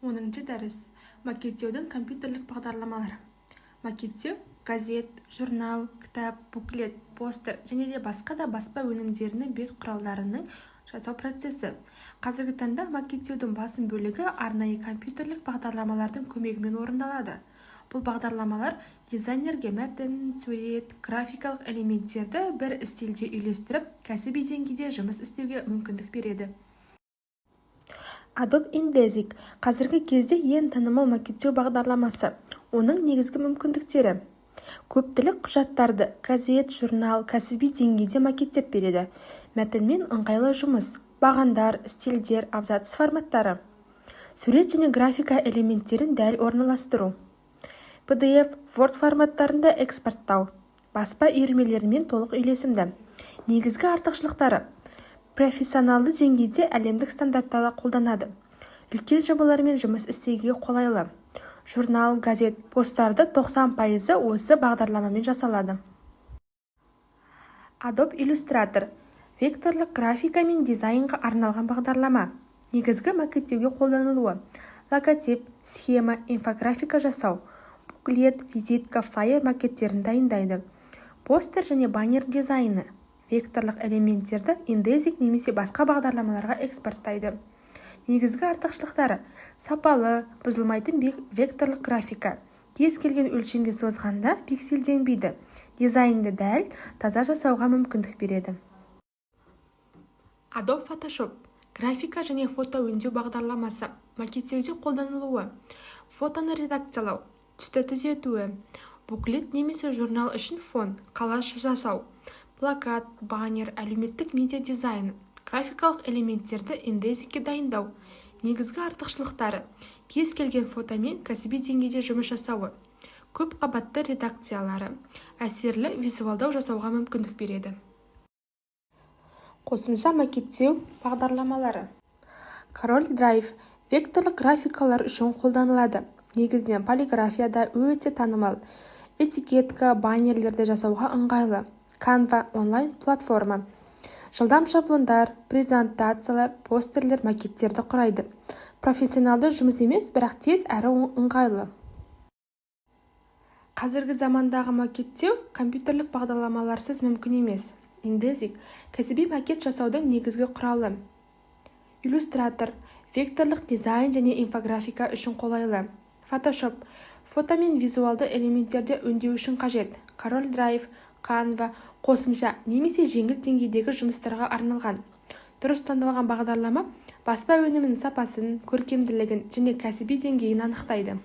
10-шы дәріс. Макеттеудің компьютерлік бағдарламалары. Макеттеу газет, журнал, кітап, буклет, постер және де басқа да баспа өнімдерінің бет құралдарының жасау процесі. Қазіргі таңда макеттеудің басым бөлігі арнайы компьютерлік бағдарламалардың көмегімен орындалады. Бұл бағдарламалар дизайнерге мәтін, сурет, графикалық элементтерді бір стильде үйлестіріп, кәсіби деңгейде жұмыс істеуге мүмкіндік береді. Adobe InDesign қазіргі кезде ең танымал макеттеу бағдарламасы. Оның негізгі мүмкіндіктері: көптілік құжаттарды газет, журнал, кәсіби деңгейде макеттеп береді. Мәтінмен ыңғайлы жұмыс, бағандар, стильдер, абзац форматтары. Сурет және графика элементтерін дәл орналастыру. PDF, Word форматтарында экспорттау. Баспа үйірмелерімен толық үйлесімді. Негізгі артықшылықтары: профессионалды деңгейде әлемдік стандарттарды қолданады. Үлкен жобалармен жұмыс істеуге қолайлы. Журнал, газет, посттарды 90% осы бағдарламамен жасалады. Adobe Illustrator векторлық графика мен дизайнға арналған бағдарлама. Негізгі макеттеуге қолданылуы: логотип, схема, инфографика жасау, буклет, визитка, флайер макеттерін дайындайды. Постер және баннер дизайны. Векторлық элементтерді InDesign немесе басқа бағдарламаларға экспорттайды. Негізгі артықшылықтары: сапалы, бұзылмайтын векторлық графика. Кез келген өлшемге созғанда пикселденбейді. Дизайнды дәл, таза жасауға мүмкіндік береді. Adobe Photoshop графика және фото өңдеу бағдарламасы. Макеттеуде қолданылуы: фотоны редакциялау, түсті түзетуі, буклет немесе журнал үшін фон, коллаж жасау, плакат, баннер, әлеуметтік медиа дизайны, графикалық элементтерді InDesign-ге дайындау. Негізгі артықшылықтары: кез келген фотомен кәсіби деңгейде жұмыс жасауы, көп қабатты редакциялары, әсерлі визуалдау жасауға мүмкіндік береді. Қосымша макеттеу бағдарламалары. Corel Drive векторлық графикалар үшін қолданылады. Негізінен полиграфияда өте танымал. Этикетка, баннерлерді жасауға ыңғайлы. Canva онлайн платформа. Жылдам шаблондар, презентациялар, постерлер макеттерді құрайды. Профессионалды жұмыс емес, бірақ тез әрі ыңғайлы. Қазіргі замандағы макеттеу компьютерлік бағдарламаларсыз мүмкін емес. InDesign кәсіби макет жасаудың негізгі құралы. Illustrator векторлық дизайн және инфографика үшін қолайлы. Photoshop фото мен визуалды элементтерді өңдеу үшін қажет. Corel Drive, Canva қосымша немесе жеңіл деңгейдегі жұмыстарға арналған. Дұрыс таңдалған бағдарлама баспа өнімінің сапасын, көркемділігін және кәсіби деңгейін анықтайды.